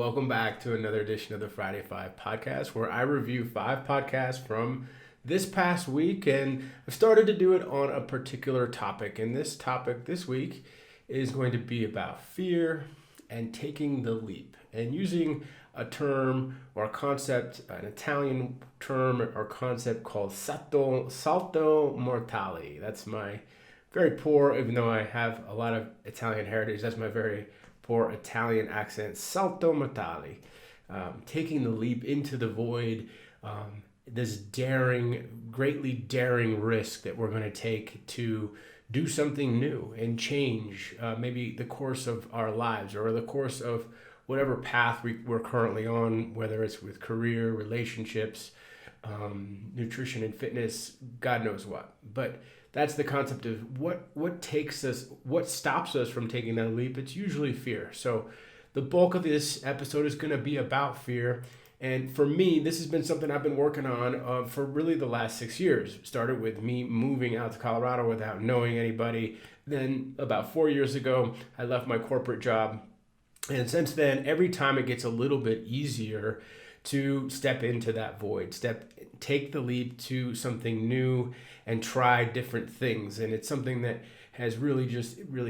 welcome back to another edition of the Friday 5 podcast, where I review 5 podcasts from this past week, and I've started to do it on a particular topic. And this topic this week is going to be about fear and taking the leap, and using a term or a concept, an Italian term or concept called salto mortale. That's my very poor, even though I have a lot of Italian heritage, that's my very poor Italian accent, salto mortale, taking the leap into the void, this greatly daring risk that we're going to take to do something new and change maybe the course of our lives or the course of whatever path we're currently on, whether it's with career, relationships, nutrition and fitness, God knows what. But that's the concept of what stops us from taking that leap. It's usually fear. So the bulk of this episode is going to be about fear. And for me, this has been something I've been working on for really the last 6 years. It started with me moving out to Colorado without knowing anybody. Then about 4 years ago, I left my corporate job. And since then, every time it gets a little bit easier to step into that void, take the leap to something new and try different things. And it's something that has really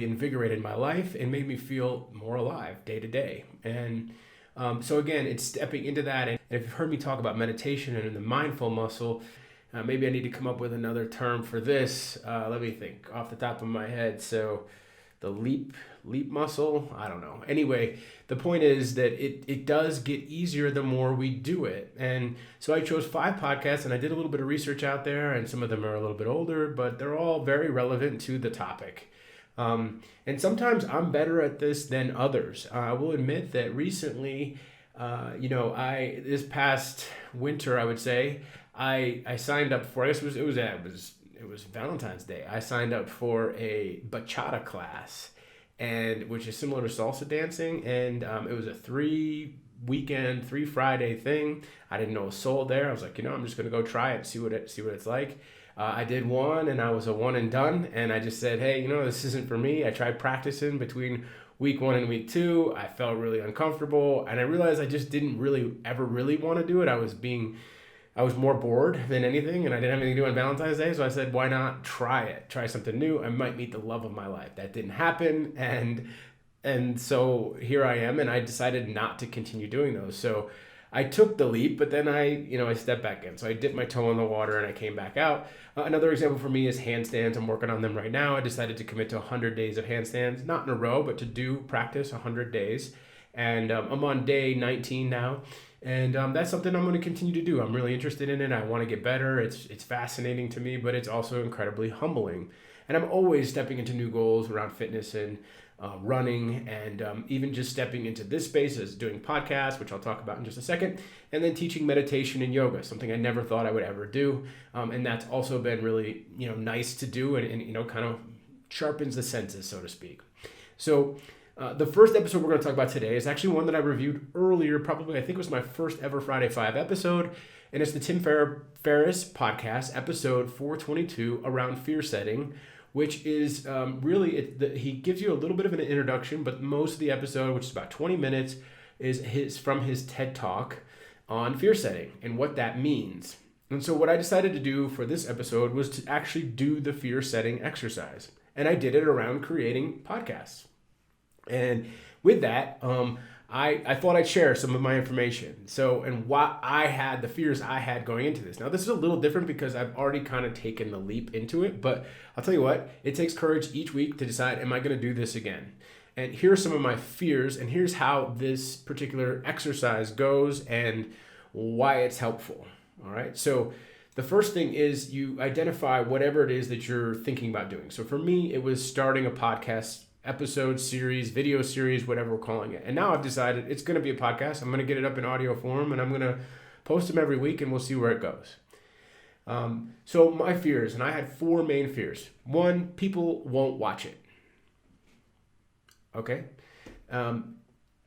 invigorated my life and made me feel more alive day to day. And so again, it's stepping into that. And if you've heard me talk about meditation and the mindful muscle, maybe I need to come up with another term for this. Let me think off the top of my head. So the leap muscle, I don't know. Anyway, the point is that it does get easier the more we do it. And so I chose 5 podcasts, and I did a little bit of research out there, and some of them are a little bit older, but they're all very relevant to the topic. And sometimes I'm better at this than others. I will admit that recently, this past winter, I would say, I signed up for, I guess it was Valentine's Day. I signed up for a bachata class, which is similar to salsa dancing, and it was a 3 Friday thing. I didn't know a soul there. I was like, I'm just gonna go try it, see what it's like. I did one, and I was a one and done, and I just said, hey, this isn't for me. I tried practicing between week 1 and week 2. I felt really uncomfortable, and I realized I just didn't ever really want to do it. I was more bored than anything, and I didn't have anything to do on Valentine's Day, so I said, why not try something new? I might meet the love of my life. That didn't happen, and so here I am, and I decided not to continue doing those. So I took the leap, but then I stepped back in. So I dipped my toe in the water, and I came back out. Another example for me is handstands. I'm working on them right now. I decided to commit to 100 days of handstands, not in a row, but to practice 100 days. And I'm on day 19 now. And that's something I'm going to continue to do. I'm really interested in it. I want to get better. It's fascinating to me, but it's also incredibly humbling. And I'm always stepping into new goals around fitness and running, and even just stepping into this space as doing podcasts, which I'll talk about in just a second, and then teaching meditation and yoga, something I never thought I would ever do. And that's also been really nice to do, and kind of sharpens the senses, so to speak. So the first episode we're going to talk about today is actually one that I reviewed earlier, probably I think it was my first ever Friday 5 episode, and it's the Tim Ferriss podcast, episode 422, around fear setting, which is he gives you a little bit of an introduction, but most of the episode, which is about 20 minutes, is from his TED Talk on fear setting and what that means. And so what I decided to do for this episode was to actually do the fear setting exercise, and I did it around creating podcasts. And with that, I thought I'd share some of my information. So, and what I had, the fears I had going into this. Now, this is a little different because I've already kind of taken the leap into it, but I'll tell you what, it takes courage each week to decide, am I going to do this again? And here are some of my fears, and here's how this particular exercise goes and why it's helpful. All right. So the first thing is you identify whatever it is that you're thinking about doing. So for me, it was starting a podcast episode series, video series, whatever we're calling it. And now I've decided it's going to be a podcast. I'm going to get it up in audio form, and I'm going to post them every week, and we'll see where it goes. So my fears, and I had 4 main fears. 1, people won't watch it. Okay.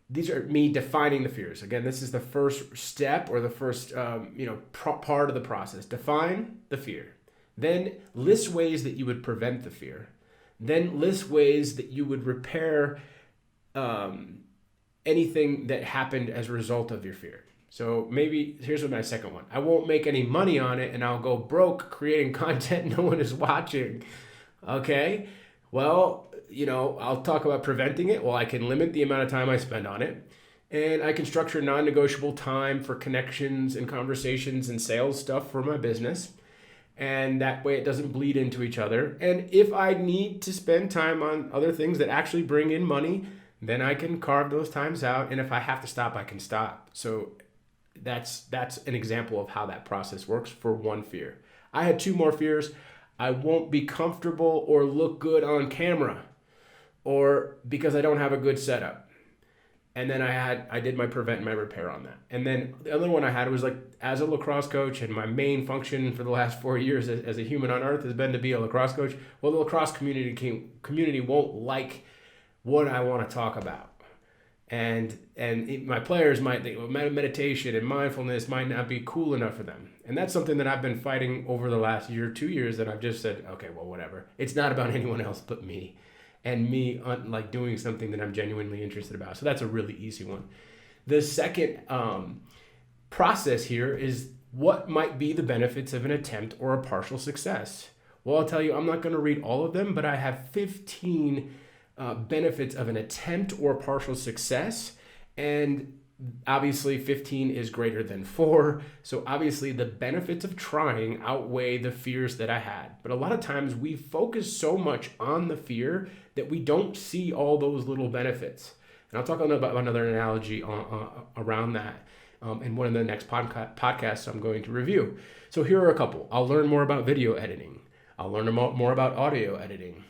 These are me defining the fears. Again, this is the first step, or the first, part of the process. Define the fear. Then list ways that you would prevent the fear. Then list ways that you would repair anything that happened as a result of your fear. So maybe here's my second one. I won't make any money on it and I'll go broke creating content no one is watching. Okay. Well, I'll talk about preventing it. Well, I can limit the amount of time I spend on it. And I can structure non-negotiable time for connections and conversations and sales stuff for my business. And that way it doesn't bleed into each other. And if I need to spend time on other things that actually bring in money, then I can carve those times out. And if I have to stop, I can stop. So that's an example of how that process works for one fear. I had two more fears. I won't be comfortable or look good on camera, or because I don't have a good setup. And then I did my prevent and my repair on that. And then the other one I had was like, as a lacrosse coach, and my main function for the last 4 years as a human on earth has been to be a lacrosse coach. Well, the lacrosse community won't like what I want to talk about. And my players might think, well, meditation and mindfulness might not be cool enough for them. And that's something that I've been fighting over the last year, 2 years, that I've just said, okay, well, whatever. It's not about anyone else but me. And me like doing something that I'm genuinely interested about. So that's a really easy one. The second process here is what might be the benefits of an attempt or a partial success. Well, I'll tell you, I'm not going to read all of them, but I have 15 benefits of an attempt or partial success. And obviously 15 is greater than 4. So obviously the benefits of trying outweigh the fears that I had. But a lot of times we focus so much on the fear that we don't see all those little benefits. And I'll talk about another analogy around that in one of the next podcasts I'm going to review. So here are a couple. I'll learn more about video editing. I'll learn more about audio editing.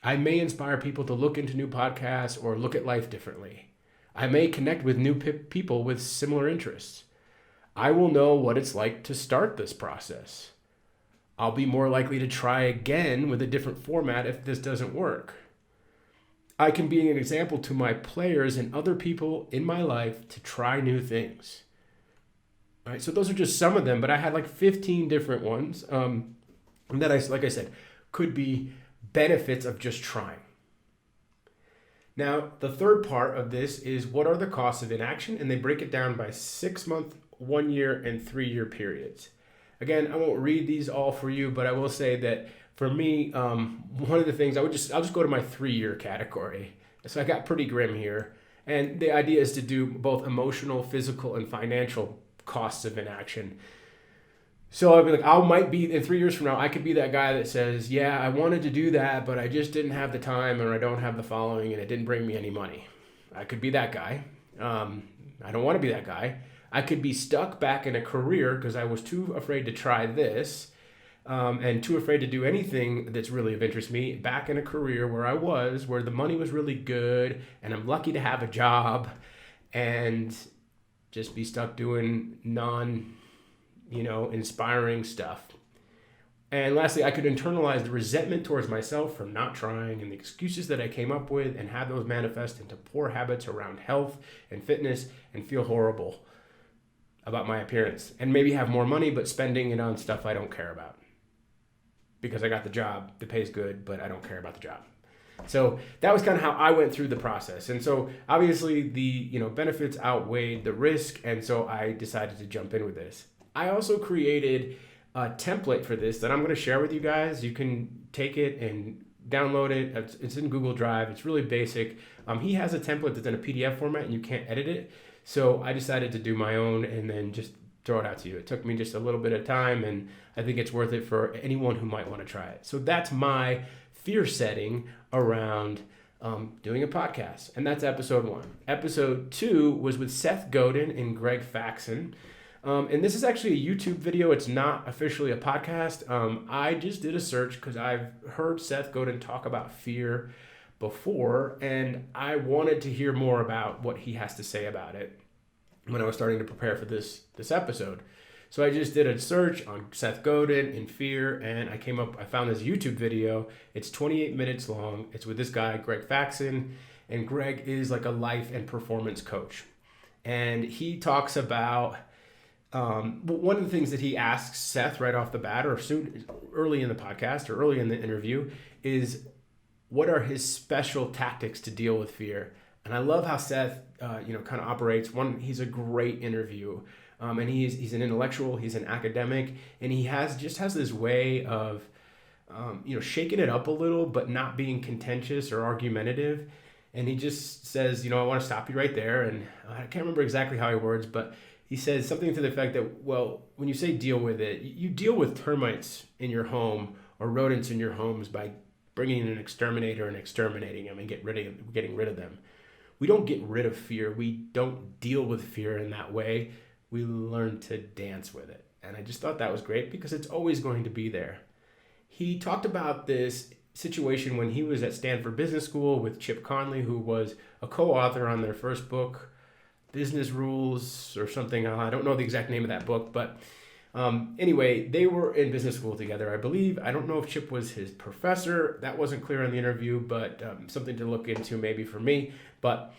I may inspire people to look into new podcasts or look at life differently. I may connect with new people with similar interests. I will know what it's like to start this process. I'll be more likely to try again with a different format if this doesn't work. I can be an example to my players and other people in my life to try new things. All right, so those are just some of them, but I had like 15 different ones that like I said, could be benefits of just trying. Now, the third part of this is what are the costs of inaction? And they break it down by 6-month, 1 year, and 3-year periods. Again, I won't read these all for you, but I will say that for me, one of the things I'll just go to my 3-year category. So I got pretty grim here. And the idea is to do both emotional, physical, and financial costs of inaction. So I'd be like, I might be, in 3 years from now, I could be that guy that says, yeah, I wanted to do that, but I just didn't have the time, or I don't have the following, and it didn't bring me any money. I could be that guy. I don't want to be that guy. I could be stuck back in a career because I was too afraid to try this, and too afraid to do anything that's really of interest to me, back in a career where the money was really good, and I'm lucky to have a job, and just be stuck doing inspiring stuff. And lastly, I could internalize the resentment towards myself from not trying and the excuses that I came up with and have those manifest into poor habits around health and fitness and feel horrible about my appearance. And maybe have more money, but spending it on stuff I don't care about. Because I got the job, the pay's good, but I don't care about the job. So that was kind of how I went through the process. And so obviously the benefits outweighed the risk. And so I decided to jump in with this. I also created a template for this that I'm going to share with you guys. You can take it and download it. It's in Google Drive. It's really basic. He has a template that's in a PDF format and you can't edit it. So I decided to do my own and then just throw it out to you. It took me just a little bit of time, and I think it's worth it for anyone who might want to try it. So that's my fear setting around doing a podcast. And that's episode 1. Episode 2 was with Seth Godin and Greg Faxon. And this is actually a YouTube video. It's not officially a podcast. I just did a search because I've heard Seth Godin talk about fear before, and I wanted to hear more about what he has to say about it when I was starting to prepare for this episode. So I just did a search on Seth Godin and fear, and I found this YouTube video. It's 28 minutes long. It's with this guy, Greg Faxon, and Greg is like a life and performance coach. And he talks about one of the things that he asks Seth right off the bat, or early in the podcast or early in the interview, is what are his special tactics to deal with fear And I love how Seth, kind of operates. One, he's a great interview, and he's an intellectual, he's an academic, and he has this way of, shaking it up a little, but not being contentious or argumentative. And he just says, I want to stop you right there. And I can't remember exactly how he words, but he says something to the effect that, well, when you say deal with it, you deal with termites in your home or rodents in your homes by bringing in an exterminator and exterminating them and getting rid of them. We don't get rid of fear. We don't deal with fear in that way. We learn to dance with it. And I just thought that was great because it's always going to be there. He talked about this situation when he was at Stanford Business School with Chip Conley, who was a co-author on their first book, Business Rules or something. I don't know the exact name of that book, but anyway, they were in business school together, I believe. I don't know if Chip was his professor. That wasn't clear in the interview, but something to look into maybe for me. But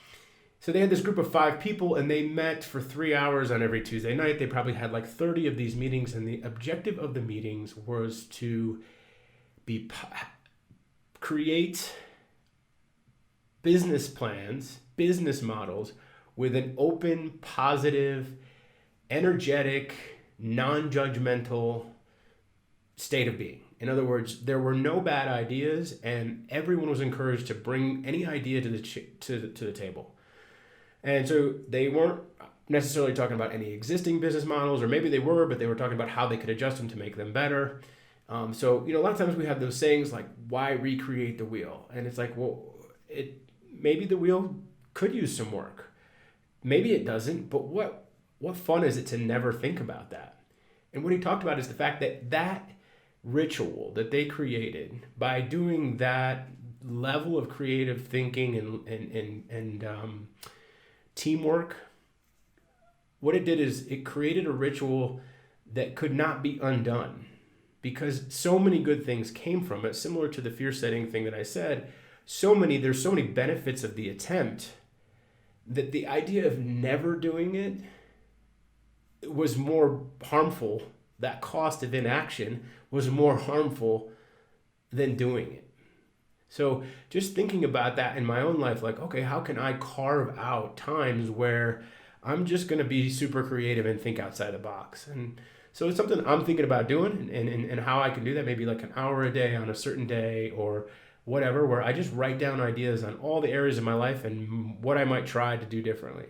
so they had this group of 5 people, and they met for 3 hours on every Tuesday night. They probably had like 30 of these meetings, and the objective of the meetings was to create business plans, business models with an open, positive, energetic, non-judgmental state of being. In other words, there were no bad ideas, and everyone was encouraged to bring any idea to the table. And so they weren't necessarily talking about any existing business models, or maybe they were, but they were talking about how they could adjust them to make them better. So a lot of times we have those sayings like, why recreate the wheel? And it's like, well, maybe the wheel could use some work. Maybe it doesn't, but what fun is it to never think about that? And what he talked about is the fact that ritual that they created by doing that level of creative thinking and teamwork, what it did is it created a ritual that could not be undone. Because so many good things came from it, similar to the fear setting thing that I said. There's so many benefits of the attempt that the idea of never doing it was more harmful. That cost of inaction was more harmful than doing it. So just thinking about that in my own life, like, okay, how can I carve out times where I'm just going to be super creative and think outside the box? And so it's something I'm thinking about doing and how I can do that, maybe like an hour a day on a certain day or whatever, where I just write down ideas on all the areas of my life and what I might try to do differently.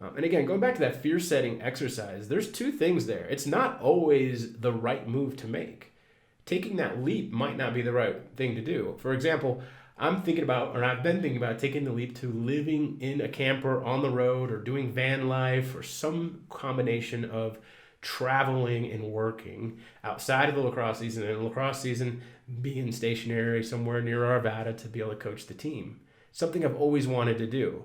And again, going back to that fear setting exercise, there's 2 things there. It's not always the right move to make. Taking that leap might not be the right thing to do. For example, I've been thinking about taking the leap to living in a camper on the road or doing van life or some combination of traveling and working outside of the lacrosse season, and lacrosse season being stationary somewhere near Arvada to be able to coach the team. Something I've always wanted to do.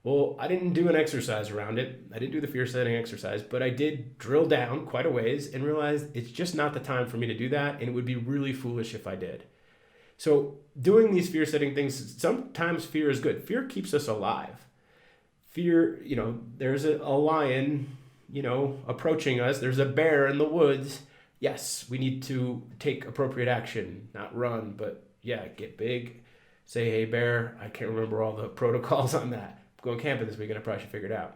Well, I didn't do an exercise around it. I didn't do the fear setting exercise, but I did drill down quite a ways and realized it's just not the time for me to do that, and it would be really foolish if I did. So doing these fear setting things, sometimes fear is good. Fear keeps us alive. Fear, there's a lion approaching us. There's a bear in the woods. Yes, we need to take appropriate action, not run, but get big. Say, hey, bear. I can't remember all the protocols on that. I'm going camping this weekend. I probably should figure it out.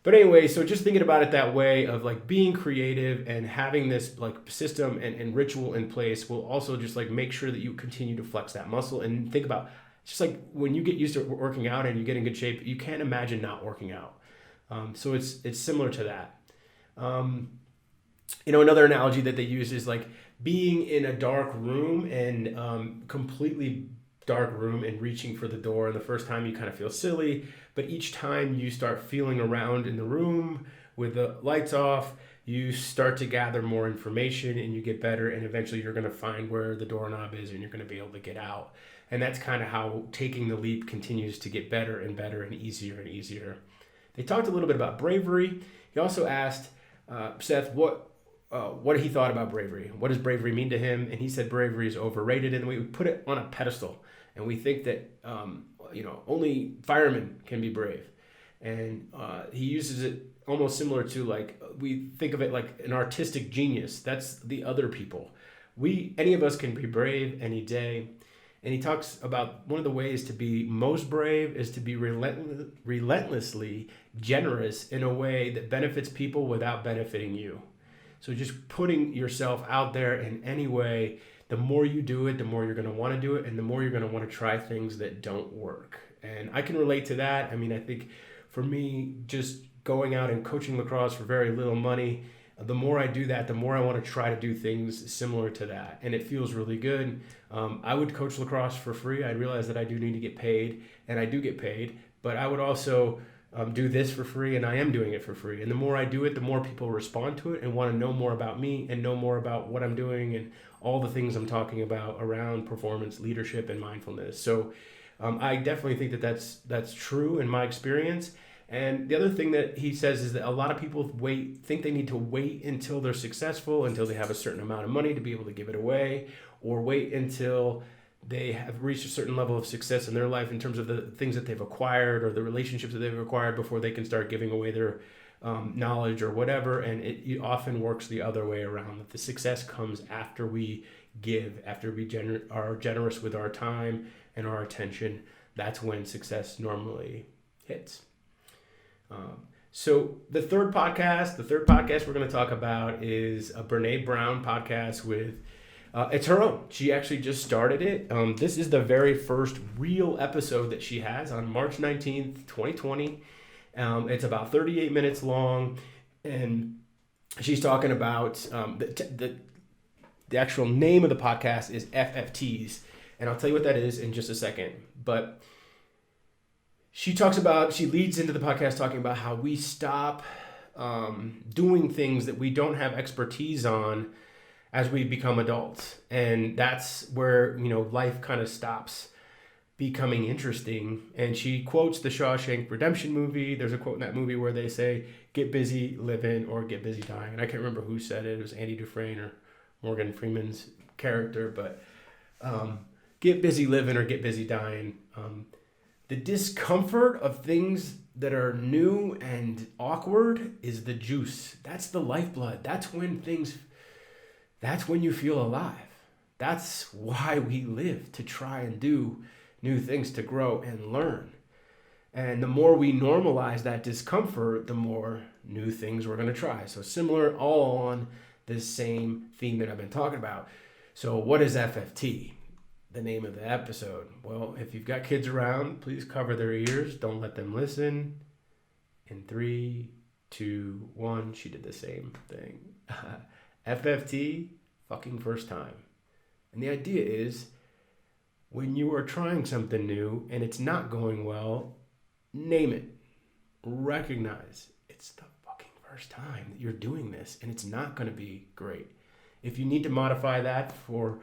But anyway, so just thinking about it that way of like being creative and having this like system and ritual in place will also just like make sure that you continue to flex that muscle and think about just like when you get used to working out and you get in good shape, you can't imagine not working out. So it's similar to that. Another analogy that they use is like being in a dark room and completely dark room and reaching for the door. And the first time you kind of feel silly, but each time you start feeling around in the room with the lights off, you start to gather more information and you get better. And eventually you're going to find where the doorknob is and you're going to be able to get out. And that's kind of how taking the leap continues to get better and better and easier and easier. They talked a little bit about bravery. He also asked Seth what he thought about bravery. What does bravery mean to him? And he said bravery is overrated, and we put it on a pedestal. And we think that only firemen can be brave. And he uses it almost similar to like we think of it like an artistic genius. That's the other people. Any of us can be brave any day. And he talks about one of the ways to be most brave is to be relentlessly generous in a way that benefits people without benefiting you. So just putting yourself out there in any way, the more you do it, the more you're going to want to do it, and the more you're going to want to try things that don't work. And I can relate to that. I mean, I think for me, just going out and coaching lacrosse for very little money, the more I do that, the more I want to try to do things similar to that. And it feels really good. I would coach lacrosse for free. I realize that I do need to get paid, and I do get paid. But I would also do this for free, and I am doing it for free. And the more I do it, the more people respond to it and want to know more about me and know more about what I'm doing and all the things I'm talking about around performance, leadership, and mindfulness. So I definitely think that that's true in my experience. And the other thing that he says is that a lot of people think they need to wait until they're successful, until they have a certain amount of money to be able to give it away, or wait until they have reached a certain level of success in their life in terms of the things that they've acquired or the relationships that they've acquired before they can start giving away their knowledge or whatever. And it often works the other way around, that the success comes after we give, after we are generous with our time and our attention. That's when success normally hits. So the third podcast we're going to talk about is a Brene Brown podcast with, it's her own. She actually just started it. This is the very first real episode that she has on March 19th, 2020. It's about 38 minutes long, and she's talking about the actual name of the podcast is FFTs, and I'll tell you what that is in just a second. But she leads into the podcast talking about how we stop doing things that we don't have expertise on as we become adults. And that's where, life kind of stops becoming interesting. And she quotes the Shawshank Redemption movie. There's a quote in that movie where they say, "Get busy living or get busy dying." And I can't remember who said it. It was Andy Dufresne or Morgan Freeman's character. But get busy living or get busy dying. The discomfort of things that are new and awkward is the juice. That's the lifeblood. That's when you feel alive. That's why we live, to try and do new things, to grow and learn. And the more we normalize that discomfort, the more new things we're going to try. So similar, all on this same theme that I've been talking about. So what is FFT? The name of the episode. Well, if you've got kids around, please cover their ears. Don't let them listen. In 3, 2, 1, she did the same thing. FFT, fucking first time. And the idea is, when you are trying something new and it's not going well, name it. Recognize it's the fucking first time that you're doing this and it's not going to be great. If you need to modify that for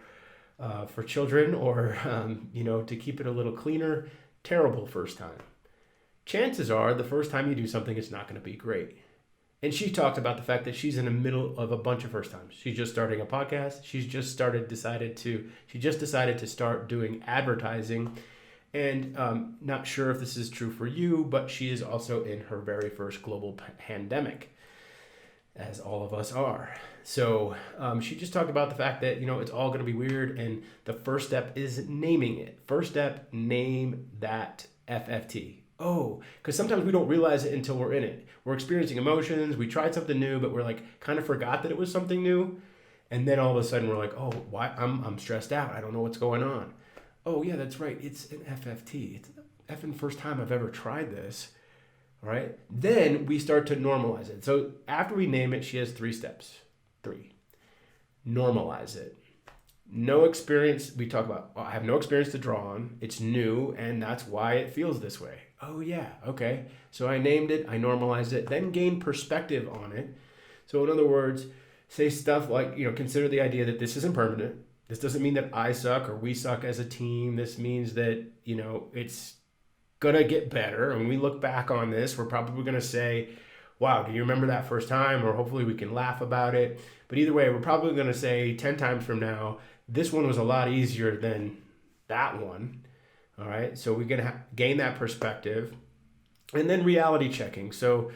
children or, to keep it a little cleaner, terrible first time. Chances are the first time you do something, it's not going to be great. And she talked about the fact that she's in the middle of a bunch of first times. She's just starting a podcast. She just decided to start doing advertising. And not sure if this is true for you, but she is also in her very first global pandemic, as all of us are. So she just talked about the fact that, it's all going to be weird. And the first step is naming it. First step, name that FFT. Oh, because sometimes we don't realize it until we're in it. We're experiencing emotions. We tried something new, but we're kind of forgot that it was something new. And then all of a sudden we're like, oh, why? I'm stressed out. I don't know what's going on. Oh, yeah, that's right. It's an FFT. It's the effing first time I've ever tried this. All right. Then we start to normalize it. So after we name it, she has 3 steps. 3. Normalize it. No experience. We talk about, I have no experience to draw on. It's new, and that's why it feels this way. Oh, yeah. Okay. So I named it. I normalized it. Then gain perspective on it. So in other words, say stuff like, consider the idea that this isn't permanent. This doesn't mean that I suck or we suck as a team. This means that, it's going to get better. And when we look back on this, we're probably going to say, wow, do you remember that first time? Or hopefully we can laugh about it. But either way, we're probably going to say 10 times from now, this one was a lot easier than that one. All right. So we're going to gain that perspective. And then reality checking. So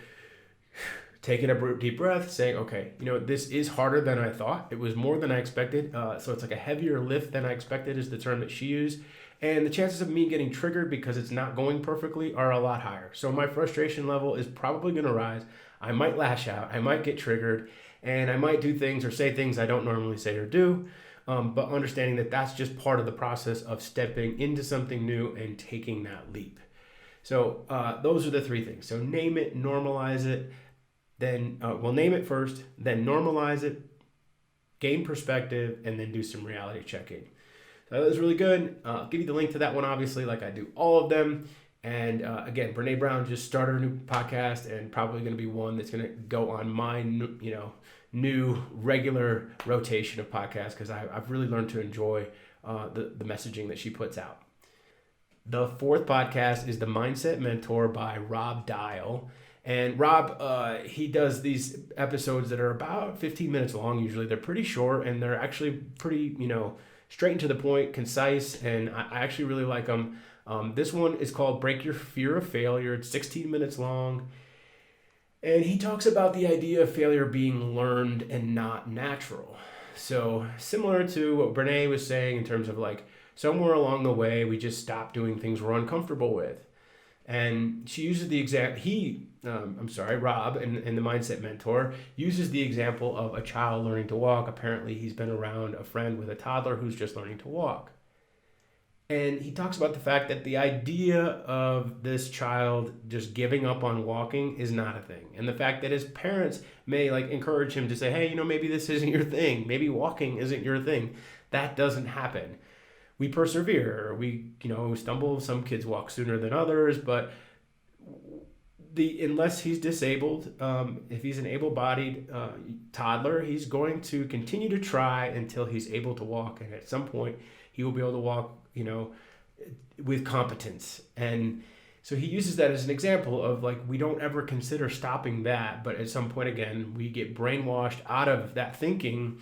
taking a deep breath, saying, okay, this is harder than I thought. It was more than I expected. So it's like a heavier lift than I expected is the term that she used. And the chances of me getting triggered because it's not going perfectly are a lot higher. So my frustration level is probably going to rise. I might lash out. I might get triggered. And I might do things or say things I don't normally say or do. But understanding that that's just part of the process of stepping into something new and taking that leap. So those are the three things. So name it, normalize it. Then name it first, then normalize it, gain perspective, and then do some reality checking. So that was really good. I'll give you the link to that one, obviously, like I do all of them. And again, Brene Brown just started a new podcast, and probably going to be one that's going to go on my new regular rotation of podcasts, because I've really learned to enjoy the messaging that she puts out. The fourth podcast is The Mindset Mentor by Rob Dial. And Rob, he does these episodes that are about 15 minutes long. Usually they're pretty short, and they're actually pretty, straight and to the point, concise. And I actually really like them. This one is called Break Your Fear of Failure. It's 16 minutes long. And he talks about the idea of failure being learned and not natural. So similar to what Brene was saying in terms of like somewhere along the way, we just stop doing things we're uncomfortable with. And she uses the Rob, and the Mindset Mentor, uses the example of a child learning to walk. Apparently, he's been around a friend with a toddler who's just learning to walk. And he talks about the fact that the idea of this child just giving up on walking is not a thing. And the fact that his parents may encourage him to say, hey, maybe this isn't your thing. Maybe walking isn't your thing. That doesn't happen. We persevere, we stumble. Some kids walk sooner than others, but unless he's disabled, if he's an able-bodied toddler, he's going to continue to try until he's able to walk, and at some point he will be able to walk, with competence. And so he uses that as an example of we don't ever consider stopping that, but at some point again we get brainwashed out of that thinking.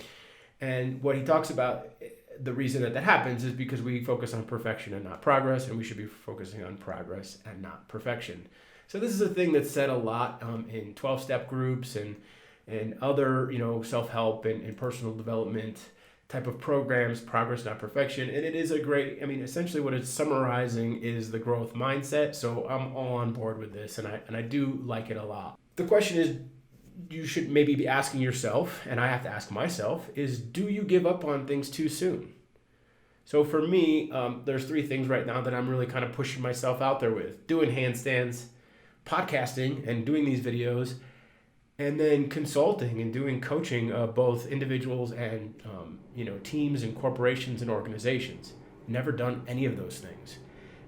And what he talks about, the reason that happens is because we focus on perfection and not progress, and we should be focusing on progress and not perfection. So this is a thing that's said a lot in 12-step groups and other self-help and personal development type of programs, progress not perfection. And it is essentially what it's summarizing is the growth mindset. So I'm all on board with this, and I do like it a lot. The question is, you should maybe be asking yourself, and I have to ask myself, is do you give up on things too soon? So for me, there's three things right now that I'm really kind of pushing myself out there with. Doing handstands, podcasting, and doing these videos, and then consulting and doing coaching of both individuals and teams and corporations and organizations. Never done any of those things.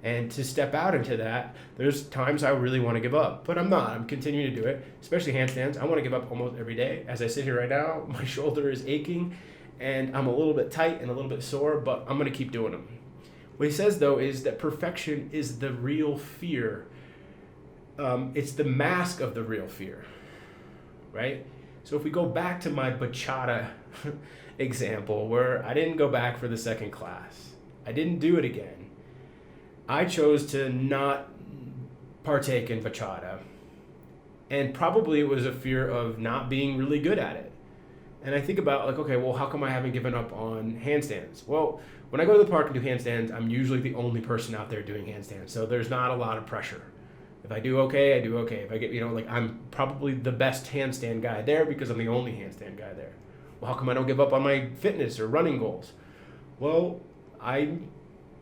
And to step out into that, there's times I really want to give up, but I'm not. I'm continuing to do it, especially handstands. I want to give up almost every day. As I sit here right now, my shoulder is aching, and I'm a little bit tight and a little bit sore, but I'm going to keep doing them. What he says, though, is that perfection is the real fear. It's the mask of the real fear, right? So if we go back to my bachata example, where I didn't go back for the second class, I didn't do it again. I chose to not partake in bachata, and probably it was a fear of not being really good at it. And I think about okay, well, how come I haven't given up on handstands? Well, when I go to the park and do handstands, I'm usually the only person out there doing handstands, so there's not a lot of pressure. If I do okay, I do okay. If I get, I'm probably the best handstand guy there because I'm the only handstand guy there. Well, how come I don't give up on my fitness or running goals? Well, I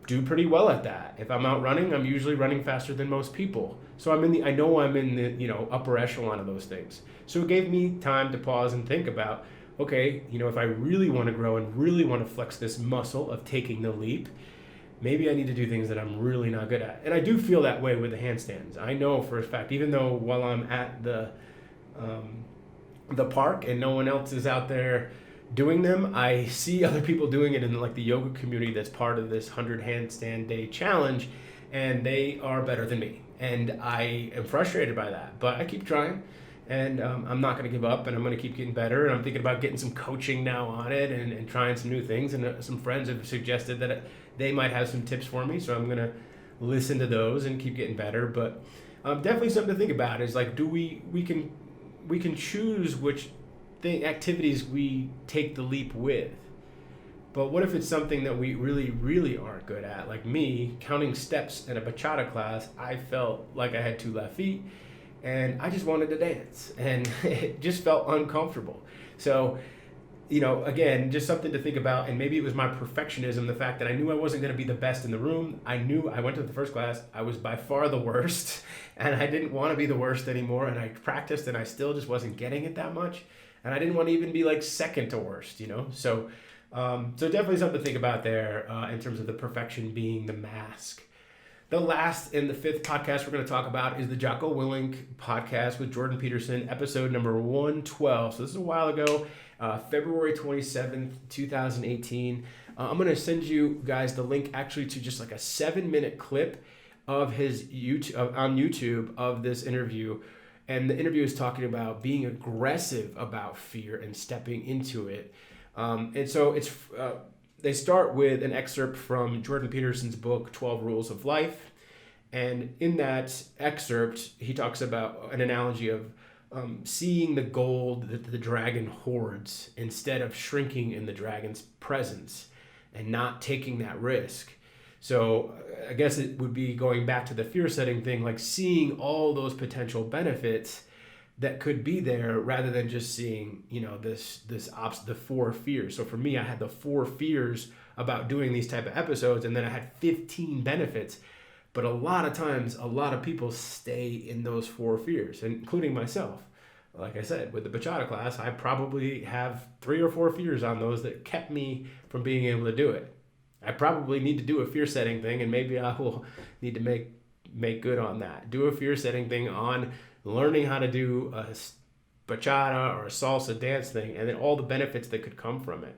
do pretty well at that. If I'm out running, I'm usually running faster than most people. So I know I'm in the, upper echelon of those things. So it gave me time to pause and think about, okay, if I really want to grow and really want to flex this muscle of taking the leap, maybe I need to do things that I'm really not good at. And I do feel that way with the handstands. I know for a fact, even though while I'm at the park and no one else is out there doing them, I see other people doing it in the yoga community that's part of this 100 handstand day challenge, and they are better than me. And I am frustrated by that, but I keep trying, and I'm not going to give up, and I'm going to keep getting better. And I'm thinking about getting some coaching now on it and trying some new things. And some friends have suggested that they might have some tips for me, so I'm going to listen to those and keep getting better. But definitely something to think about is do we can we can choose which activities we take the leap with. But what if it's something that we really, really aren't good at? Like me, counting steps in a bachata class, I felt like I had two left feet and I just wanted to dance and it just felt uncomfortable. So, again, just something to think about. And maybe it was my perfectionism, the fact that I knew I wasn't going to be the best in the room. I knew I went to the first class, I was by far the worst and I didn't want to be the worst anymore. And I practiced and I still just wasn't getting it that much. And I didn't want to even be like second to worst, So definitely something to think about there in terms of the perfection being the mask. The last and the fifth podcast we're going to talk about is the Jocko Willink podcast with Jordan Peterson, episode number 112. So this is a while ago, February 27th, 2018. I'm going to send you guys the link actually to just like a 7-minute clip of his YouTube on YouTube of this interview. And the interview is talking about being aggressive about fear and stepping into it. And so they start with an excerpt from Jordan Peterson's book, 12 Rules of Life. And in that excerpt, he talks about an analogy of seeing the gold that the dragon hoards instead of shrinking in the dragon's presence and not taking that risk. So I guess it would be going back to the fear setting thing, like seeing all those potential benefits that could be there rather than just seeing, the 4 fears. So for me, I had the 4 fears about doing these type of episodes, and then I had 15 benefits. But a lot of times, a lot of people stay in those 4 fears, including myself. Like I said, with the bachata class, I probably have 3 or 4 fears on those that kept me from being able to do it. I probably need to do a fear setting thing, and maybe I will need to make good on that. Do a fear setting thing on learning how to do a bachata or a salsa dance thing, and then all the benefits that could come from it.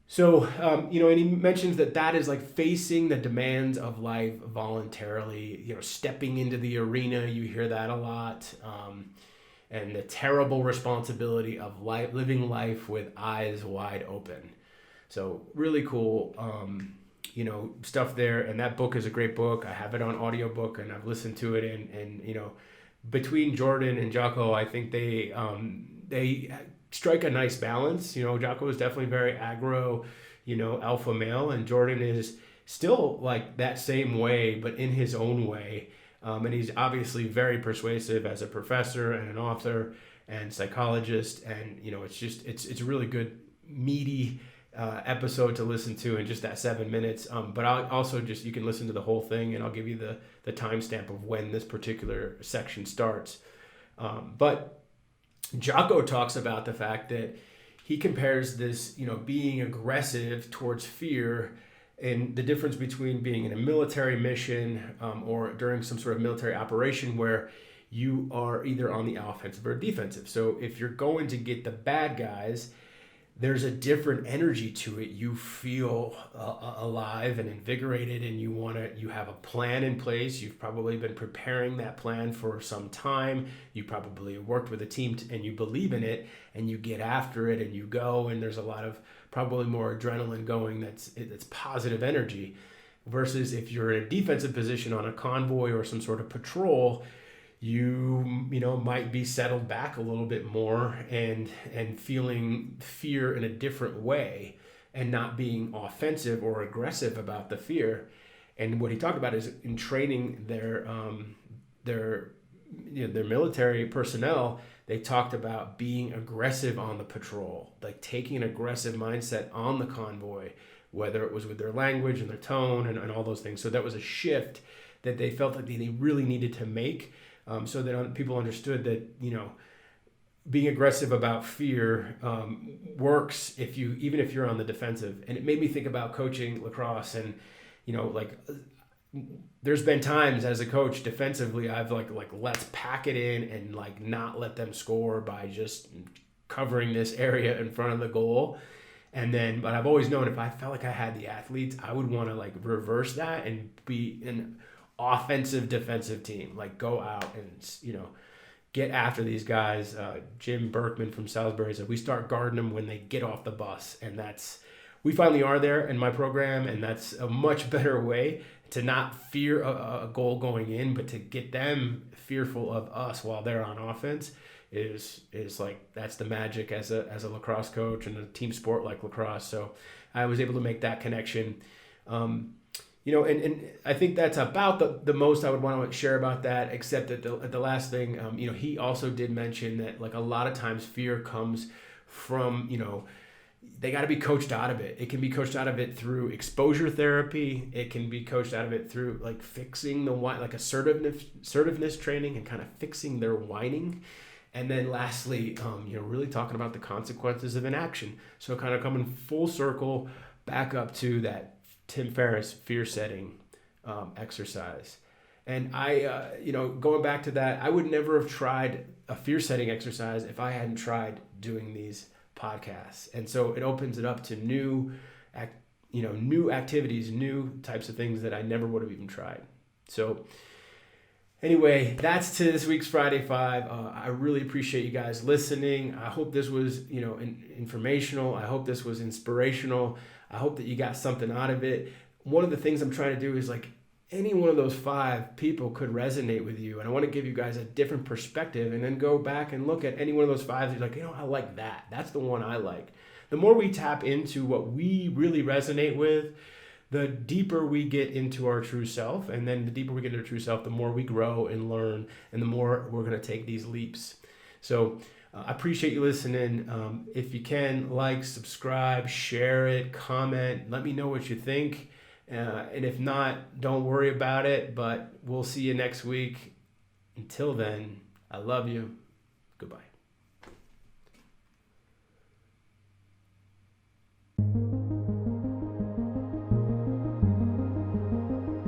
So, and he mentions that is like facing the demands of life voluntarily, stepping into the arena. You hear that a lot. And the terrible responsibility of living life with eyes wide open. So really cool, stuff there. And that book is a great book. I have it on audiobook and I've listened to it. And between Jordan and Jocko, I think they strike a nice balance. Jocko is definitely very aggro, alpha male, and Jordan is still like that same way, but in his own way. And he's obviously very persuasive as a professor and an author and psychologist. And, it's a really good, meaty episode to listen to in just that 7 minutes. But I'll also you can listen to the whole thing, and I'll give you the timestamp of when this particular section starts. But Jocko talks about the fact that he compares this, being aggressive towards fear and the difference between being in a military mission or during some sort of military operation where you are either on the offensive or defensive. So if you're going to get the bad guys, there's a different energy to it. You feel alive and invigorated, and you have a plan in place. You've probably been preparing that plan for some time. You probably worked with a team and you believe in it, and you get after it and you go, and there's a lot of probably more adrenaline going. That's positive energy. Versus if you're in a defensive position on a convoy or some sort of patrol, you might be settled back a little bit more and feeling fear in a different way and not being offensive or aggressive about the fear. And what he talked about is in training their military personnel, they talked about being aggressive on the patrol, like taking an aggressive mindset on the convoy, whether it was with their language and their tone and all those things. So that was a shift that they felt like they really needed to make. So that people understood that, being aggressive about fear works even if you're on the defensive. And it made me think about coaching lacrosse, and, there's been times as a coach defensively, I've like let's pack it in and like not let them score by just covering this area in front of the goal. But I've always known if I felt like I had the athletes, I would want to like reverse that and be an offensive defensive team, like go out and get after these guys. Jim Berkman from Salisbury said we start guarding them when they get off the bus, and we finally are there in my program, and that's a much better way to not fear a goal going in, but to get them fearful of us while they're on offense is like, that's the magic as a lacrosse coach and a team sport like lacrosse. So I was able to make that connection. And I think that's about the most I would want to share about that, except that the last thing, he also did mention that, like, a lot of times fear comes from, they got to be coached out of it. It can be coached out of it through exposure therapy. It can be coached out of it through, like, fixing the whine, like assertiveness training and kind of fixing their whining. And then lastly, really talking about the consequences of inaction. So kind of coming full circle back up to that Tim Ferriss fear setting exercise. And I, going back to that, I would never have tried a fear setting exercise if I hadn't tried doing these podcasts. And so it opens it up to new activities, new types of things that I never would have even tried. So anyway, that's to this week's Friday Five. I really appreciate you guys listening. I hope this was, informational. I hope this was inspirational. I hope that you got something out of it. One of the things I'm trying to do is, like, any one of those 5 people could resonate with you. And I want to give you guys a different perspective, and then go back and look at any one of those 5 and you're like, I like that. That's the one I like. The more we tap into what we really resonate with, the deeper we get into our true self. And then the deeper we get into our true self, the more we grow and learn, and the more we're going to take these leaps. So I appreciate you listening. If you can, like, subscribe, share it, comment, let me know what you think. And if not, don't worry about it, but we'll see you next week. Until then, I love you. Goodbye.